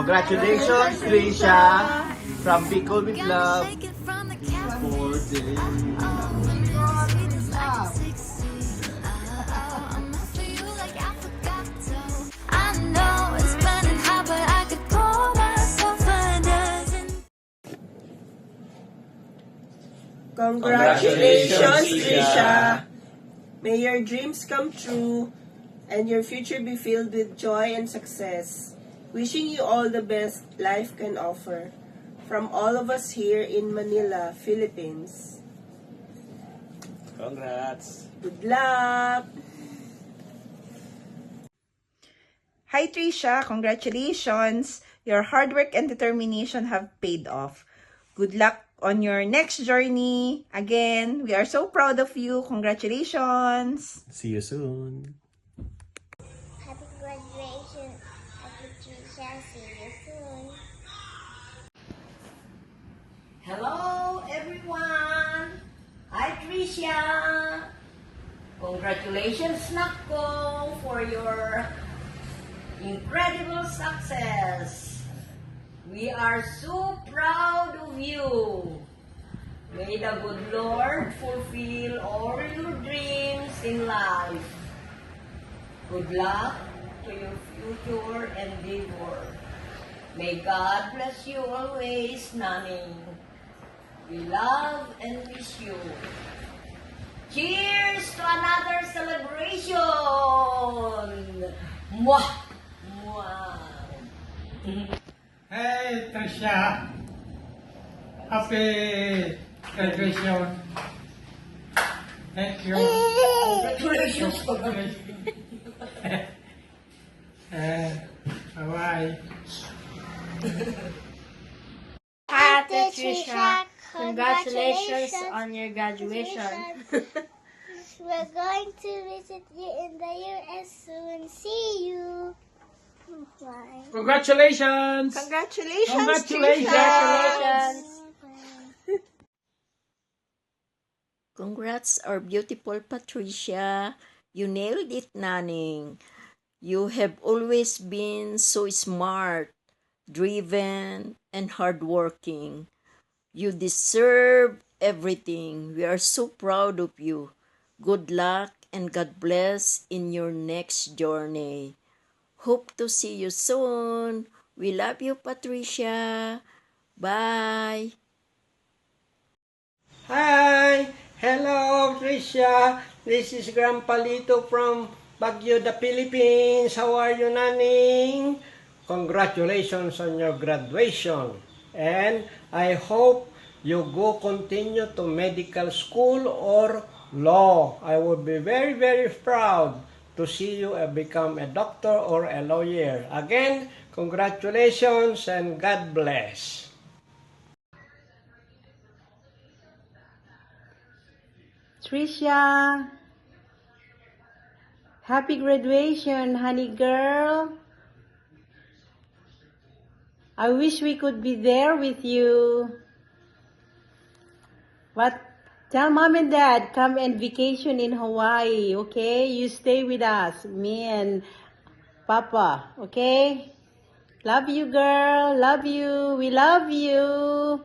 Congratulations, Trisha, from Bicol with Love. For the I know it's burning hot, but I could pour myself a dozen. Congratulations, Congratulations, Trisha! May your dreams come true and your future be filled with joy and success. Wishing you all the best life can offer. From all of us here in Manila, Philippines. Congrats. Good luck! Hi Trisha, congratulations! Your hard work and determination have paid off. Good luck on your next journey. Again, we are so proud of you. Congratulations! See you soon. Happy graduation, Happy Trisha. See you soon. Hello, everyone! Hi, Tricia! Congratulations, Nakko, for your incredible success. We are so proud of you. May the good Lord fulfill all your dreams in life. Good luck to your future endeavor. May God bless you always, Nani. We love and miss you. Cheers to another celebration! Mwah! Mwah! Hey, Trisha. Happy graduation. Thank you. Congratulations! Bye-bye. Happy Trisha. Congratulations on your graduation. We're going to visit you in the US soon. See you. Bye. Congratulations. Congratulations, Congratulations. Trisha! Congrats, our beautiful Patricia. You nailed it, Naning. You have always been so smart, driven, and hardworking. You deserve everything. We are so proud of you. Good luck and God bless in your next journey. Hope to see you soon. We love you, Patricia. Bye. Hi. Hello, Trisha. This is Grandpa Lito from Baguio, the Philippines. How are you, Naning? Congratulations on your graduation. And I hope you go continue to medical school or law. I would be very, very proud to see you become a doctor or a lawyer. Again, congratulations and God bless. Trisha, happy graduation, honey girl. I wish we could be there with you. But tell mom and dad, come and vacation in Hawaii, okay? You stay with us, me and Papa, okay? Love you, girl. Love you. We love you.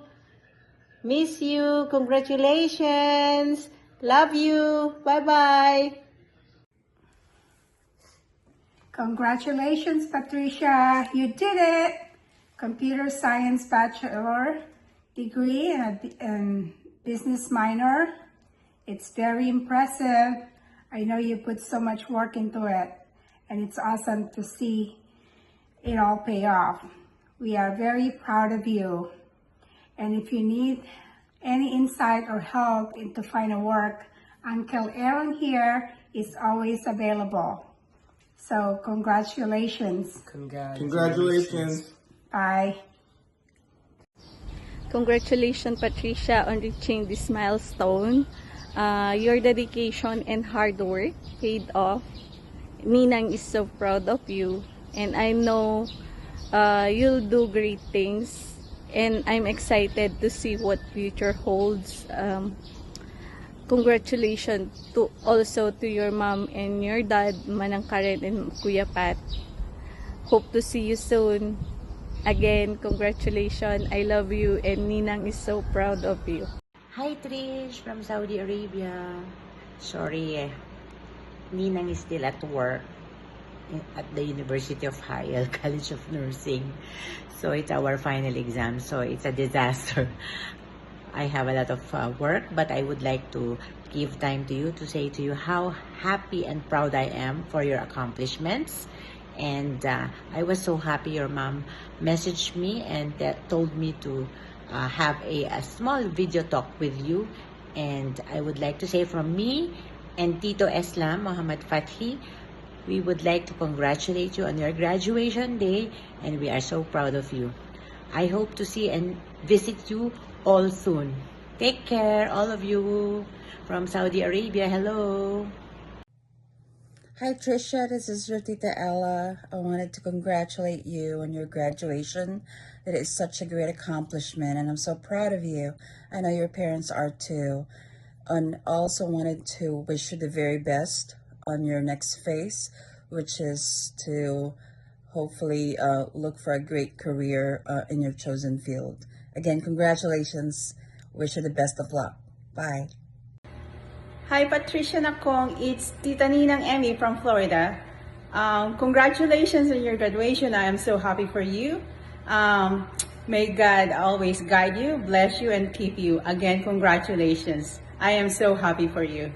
Miss you. Congratulations. Love you. Bye-bye. Congratulations, Patricia. You did it. Computer Science Bachelor degree and business minor. It's very impressive. I know you put so much work into it, and it's awesome to see it all pay off. We are very proud of you. And if you need any insight or help into finding work, Uncle Aaron here is always available. So congratulations. Congratulations. Bye. Congratulations, Patricia, on reaching this milestone. Your dedication and hard work paid off. Ninang is so proud of you, and I know you'll do great things. And I'm excited to see what future holds. Congratulations also to your mom and your dad, Manang Karen and Kuya Pat. Hope to see you soon. Again, congratulations. I love you and Ninang is so proud of you. Hi Trish from Saudi Arabia. Sorry, Ninang is still at work at the University of Haiel College of Nursing. So it's our final exam. So it's a disaster. I have a lot of work, but I would like to give time to you to say to you how happy and proud I am for your accomplishments. And I was so happy your mom messaged me and told me to have a small video talk with you. And I would like to say from me and Tito Eslam, Muhammad Fathi, we would like to congratulate you on your graduation day, and we are so proud of you. I hope to see and visit you all soon. Take care, all of you from Saudi Arabia. Hello. Hi Trisha, this is your Tita Ella. I wanted to congratulate you on your graduation. It is such a great accomplishment and I'm so proud of you. I know your parents are too. And also wanted to wish you the very best on your next phase, which is to hopefully look for a great career in your chosen field. Again, congratulations. Wish you the best of luck. Bye. Hi Patricia Nakong, it's Tita Ninang Emmy from Florida. Congratulations on your graduation. I am so happy for you. May God always guide you, bless you, and keep you. Again, congratulations. I am so happy for you.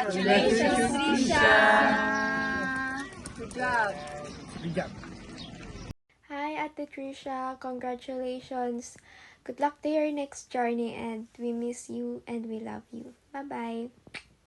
Congratulations, Trisha. Good job. Good job. Hi, Ate Trisha. Congratulations. Good luck to your next journey and we miss you and we love you. Bye-bye.